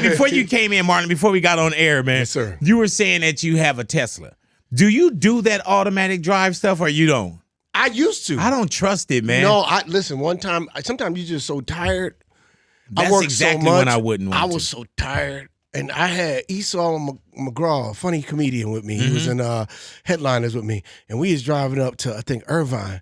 man, before you came in, Marlon, before we got on air, man, Yes, sir. You were saying that you have a Tesla. Do you do that automatic drive stuff or you don't? I used to. I don't trust it, man. No, listen, one time, sometimes you're just so tired. That's I worked exactly so much, when I wouldn't want I was so tired. And I had Esau McGraw, a funny comedian with me. He was in Headliners with me. And we was driving up to, I think, Irvine.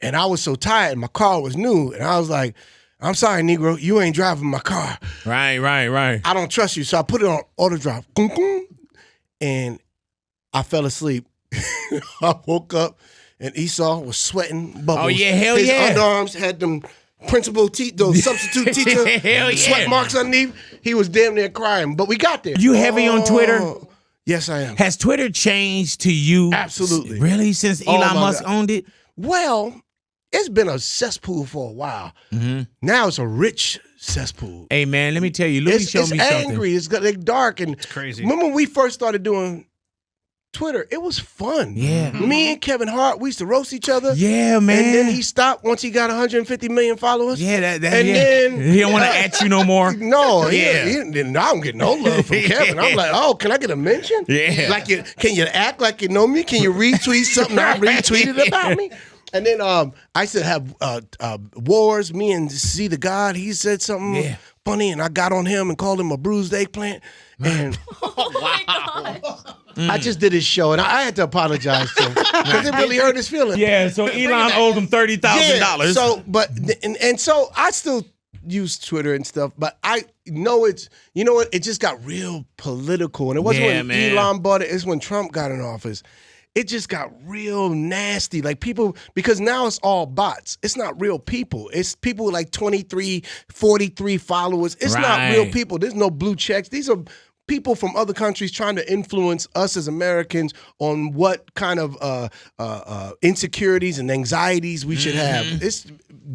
And I was so tired. My car was new. And I was like, I'm sorry, Negro, you ain't driving my car. Right. I don't trust you. So I put it on auto drive. And I fell asleep. I woke up and Esau was sweating bubbles. Oh, yeah, hell His yeah. underarms had them principal those substitute teacher Hell yeah. sweat marks underneath. He was damn near crying. But we got there. You heavy on Twitter? Yes, I am. Has Twitter changed to you? Absolutely. Really? Since Elon Musk owned it? Well, it's been a cesspool for a while. Now it's a rich cesspool. Hey, man, let me tell you. Louis showed me it's something. angry. It's dark. And it's crazy. Remember when we first started doing Twitter, it was fun. Yeah. Me and Kevin Hart, we used to roast each other. Yeah, man. And then he stopped once he got 150 million followers. Yeah, then he don't want to at you no more. No, Yeah. I don't get no love from Kevin. I'm like, oh, can I get a mention? Yeah. Like, can you act like you know me? Can you retweet something I retweeted about me? And then I used to have wars. Me and See the God, he said something funny, and I got on him and called him a bruised eggplant. And I just did his show, and I had to apologize to him because it really hurt his feelings. Yeah, so Elon owes him $30,000. So, so I still use Twitter and stuff, but I know it just got real political, and it wasn't when Elon bought it. It's when Trump got in office. It just got real nasty. Like people, because now it's all bots. It's not real people. It's people with like 23, 43 followers. It's not real people. There's no blue checks. These are people from other countries trying to influence us as Americans on what kind of insecurities and anxieties we should have. It's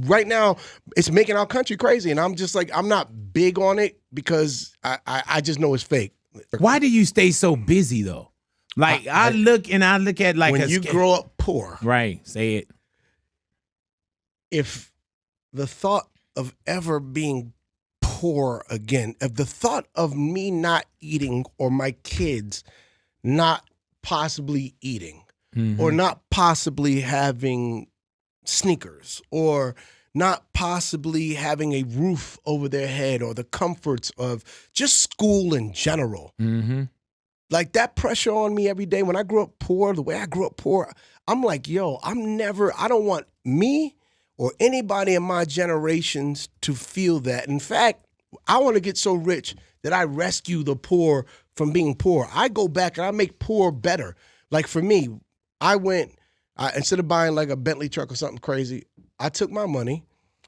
right now, it's making our country crazy. And I'm just like, I'm not big on it because I just know it's fake. Why do you stay so busy though? Like I look at like when you grow up poor. Right, say it. If the thought of ever being poor again, if the thought of me not eating or my kids not possibly eating or not possibly having sneakers or not possibly having a roof over their head or the comforts of just school in general. Like that pressure on me every day. When I grew up poor, the way I grew up poor, I'm like, yo, I don't want me or anybody in my generations to feel that. In fact, I want to get so rich that I rescue the poor from being poor. I go back and I make poor better. Like for me, instead of buying like a Bentley truck or something crazy, I took my money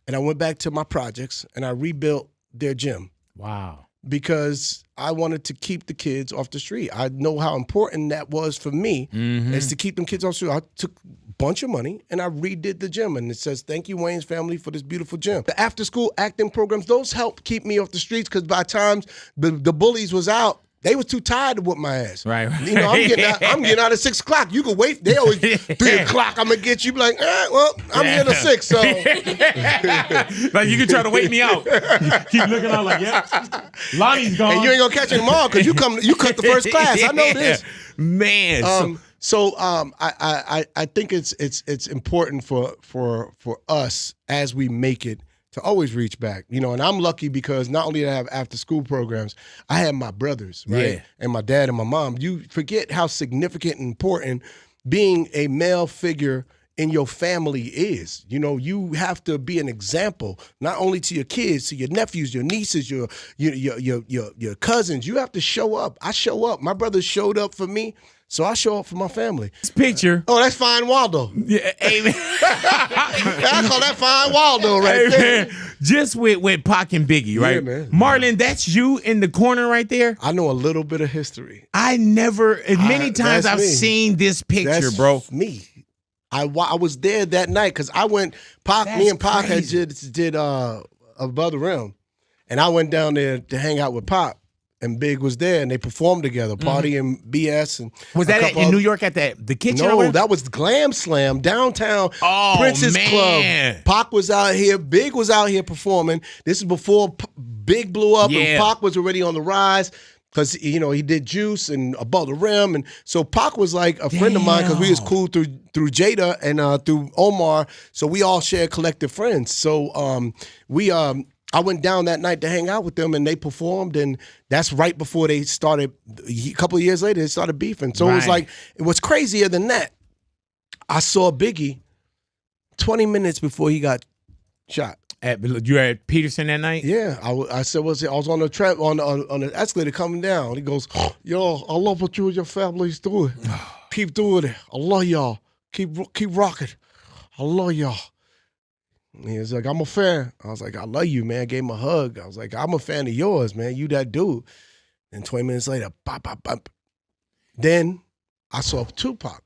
and I went back to my projects and I rebuilt their gym. Wow. Because I wanted to keep the kids off the street. I know how important that was for me, is to keep them kids off the street. I took a bunch of money and I redid the gym. And it says, thank you, Wayans family, for this beautiful gym. The after-school acting programs, those helped keep me off the streets because by times the bullies was out, they was too tired to whoop my ass. Right. You know, I'm getting out at 6 o'clock. You can wait. They always 3 o'clock. I'm gonna get you. Be like, well, I'm here till 6. So like you can try to wait me out. Keep looking out like, yeah, Lonnie's gone. And you ain't gonna catch him tomorrow because you cut the first class. I know this, man. I think it's important for us as we make it to always reach back, you know, and I'm lucky because not only did I have after school programs, I had my brothers, right? And my dad and my mom. You forget how significant and important being a male figure in your family is. You know, you have to be an example, not only to your kids, to your nephews, your nieces, your cousins. You have to show up. I show up. My brothers showed up for me. So I show up for my family. This picture. Oh, that's Fine Waldo. Yeah, amen. I call that Fine Waldo right there. Man. Just with Pac and Biggie, right? Yeah, man. Marlon, that's you in the corner right there? I know a little bit of history. I never, many times I've seen this picture, that's bro. Me. I was there that night because I went, me and Pac had did Above the Rim. And I went down there to hang out with Pac. And Big was there, and they performed together, Party and BS. And was that in New York at the kitchen? No, that was Glam Slam, downtown Princess Club. Pac was out here, Big was out here performing. This is before Big blew up, Yeah. and Pac was already on the rise. Because, he did Juice and Above the Rim. And so Pac was like a friend of mine because we was cool through Jada and through Omar. So we all shared collective friends. So I went down that night to hang out with them, and they performed. And that's right before they started, a couple of years later, they started beefing. So it was like, what's crazier than that, I saw Biggie 20 minutes before he got shot. You were at Peterson that night? Yeah, I said, I was on the trap on the escalator coming down. He goes, yo, I love what you and your family's doing. Keep doing it. I love y'all. Keep rocking. I love y'all. And he was like, I'm a fan. I was like, I love you, man. I gave him a hug. I was like, I'm a fan of yours, man. You that dude. And 20 minutes later, bop, bop, bop. Then I saw Tupac.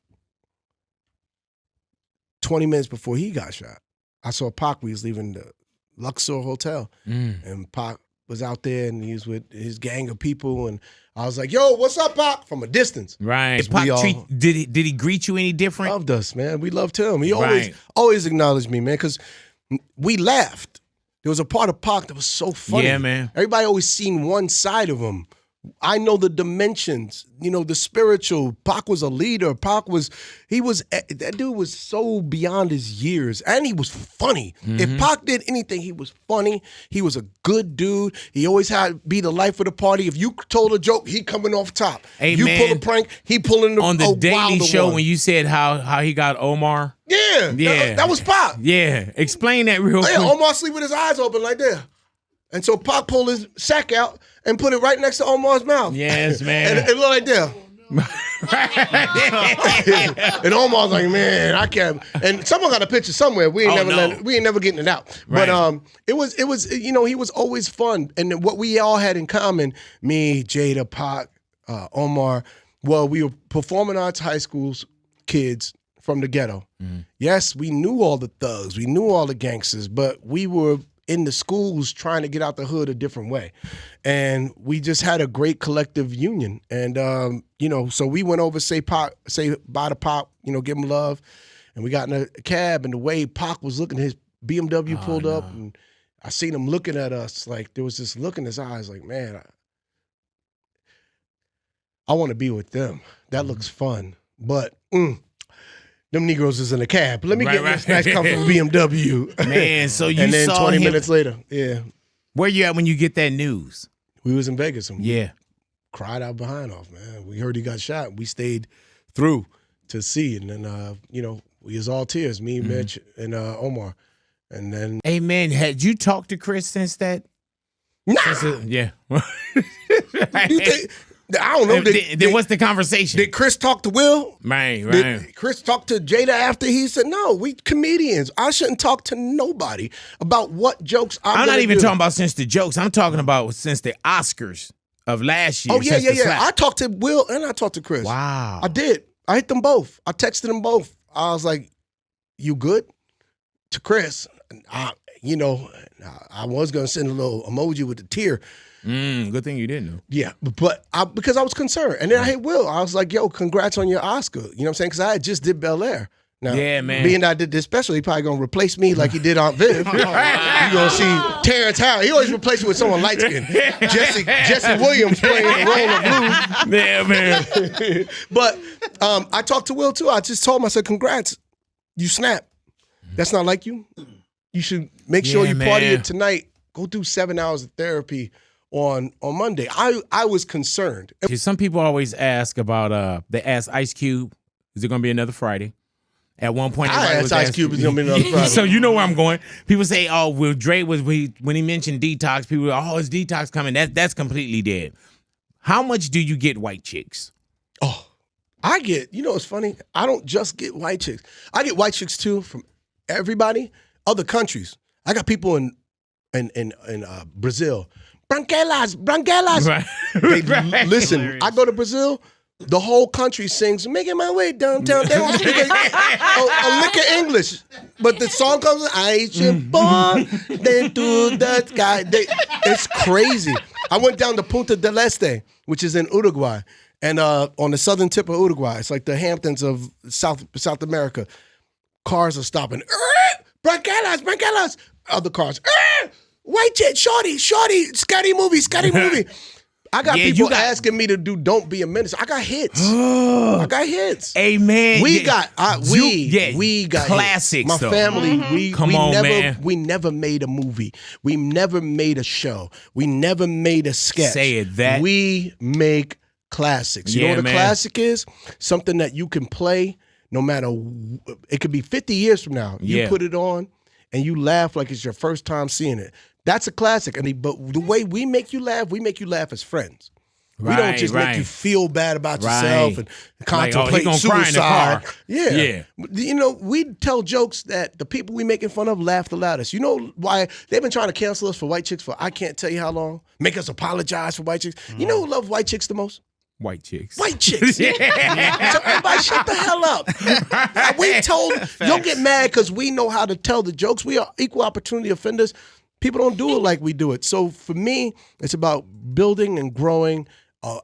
20 minutes before he got shot. I saw Pac. We was leaving the Luxor Hotel, and Pac was out there, and he was with his gang of people, and I was like, "Yo, what's up, Pac?" From a distance. Right. Pac did he greet you any different? Loved us, man. We loved him. He always acknowledged me, man, because we laughed. There was a part of Pac that was so funny. Yeah, man. Everybody always seen one side of him. I know the dimensions, the spiritual. Pac was a leader. That dude was so beyond his years, and he was funny. If Pac did anything, he was funny. He was a good dude. He always had be the life of the party. If you told a joke, he coming off top. Hey, you pull a prank, he pulling on the Daily Show one. when you said how he got Omar. Yeah. That was Pac. Yeah, explain that real quick. Omar sleep with his eyes open like that. And so Pac pulled his sack out and put it right next to Omar's mouth. Yes, man. and it looked like that. And Omar's like, man, I can't. And someone got a picture somewhere. We ain't never getting it out. Right. But it was he was always fun. And what we all had in common, me, Jada, Pac, Omar, well, we were performing arts high schools kids from the ghetto. Yes, we knew all the thugs, we knew all the gangsters, but we were in the schools trying to get out the hood a different way. And we just had a great collective union. And, so we went over, say bye to Pac, give him love. And we got in a cab, and the way Pac was looking, his BMW pulled up, and I seen him looking at us. Like, there was this look in his eyes like, man, I want to be with them. That looks fun. But them Negroes is in the cab. Let me get this nice comfortable BMW. Man, so you and then saw 20 him. minutes later, yeah. Where you at when you get that news? We was in Vegas, and Yeah. cried our behind off, man. We heard he got shot. We stayed through to see, and then we was all tears, me, Mitch, and Omar. And then Hey, man, had you talked to Chris since that? nah, Yeah. you think, I don't know. Then what's the conversation? Did Chris talk to Will? Right. Did Chris talk to Jada after he said, no, we comedians. I shouldn't talk to nobody about what jokes I'm not even do. talking about since the jokes. I'm talking about since the Oscars of last year. Oh, yeah. I talked to Will and I talked to Chris. Wow. I did. I hit them both. I texted them both. I was like, you good? To Chris. I was going to send a little emoji with the tear. Good thing you didn't know. Yeah, but because I was concerned. And then I hit Will. I was like, yo, congrats on your Oscar. You know what I'm saying? Because I had just did Bel Air. Now, Yeah, man. being that I did this special, he probably going to replace me like he did Aunt Viv. You're going to see Terrence Howard. He always replaces me with someone light-skinned. Jesse Williams playing the role of Blue. Yeah, man. But I talked to Will, too. I just told him, I said, congrats. You snap. That's not like you. You should make sure you party it tonight. Go do 7 hours of therapy on Monday. I was concerned. Some people always ask about, they ask Ice Cube, is it going to be another Friday? At one point, I asked Ice Cube, is it going to be another Friday? So you know where I'm going. People say, oh, well, Dre when he mentioned detox, people were, oh, is detox coming? That's completely dead. How much do you get white chicks? Oh, I get, it's funny? I don't just get white chicks. I get white chicks too from everybody, other countries. I got people in Brazil. Branquelas. Right. Listen, Hilarious. I go to Brazil, the whole country sings, making my way downtown. They don't speak a lick of English. But the song comes, I should born, then to the sky. It's crazy. I went down to Punta del Este, which is in Uruguay, and on the southern tip of Uruguay. It's like the Hamptons of South America. Cars are stopping. Branquelas. Other cars. White chick, shorty, Scotty movie. I got people asking me to do Don't Be a Menace. I got hits. I got hits. Hey, man. We got classics. My family, man. We never made a movie. We never made a show. We never made a sketch. Say it that. We make classics. You know what a classic is? Something that you can play no matter, it could be 50 years from now. You put it on and you laugh like it's your first time seeing it. That's a classic. But the way we make you laugh as friends. We don't just make you feel bad about yourself and contemplate suicide. Yeah. You know, we tell jokes that the people we making fun of laugh the loudest. You know why they've been trying to cancel us for white chicks for I can't tell you how long? Make us apologize for white chicks. You know who love white chicks the most? White chicks. White chicks. So everybody shut the hell up. We told, don't get mad because we know how to tell the jokes. We are equal opportunity offenders. People don't do it like we do it. So for me, it's about building and growing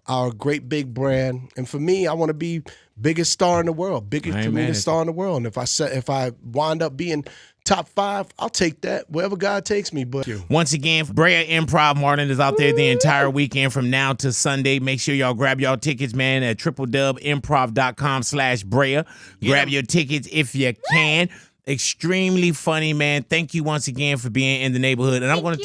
our great big brand. And for me, I want to be biggest star in the world, biggest comedian star in the world. And if I wind up being top 5, I'll take that wherever God takes me. But once again, Brea Improv Marlon is out there the entire weekend from now to Sunday. Make sure y'all grab y'all tickets, man, at www.improv.com/Brea. Grab your tickets if you can. Extremely funny, man. Thank you once again for being in the neighborhood. And I'm going to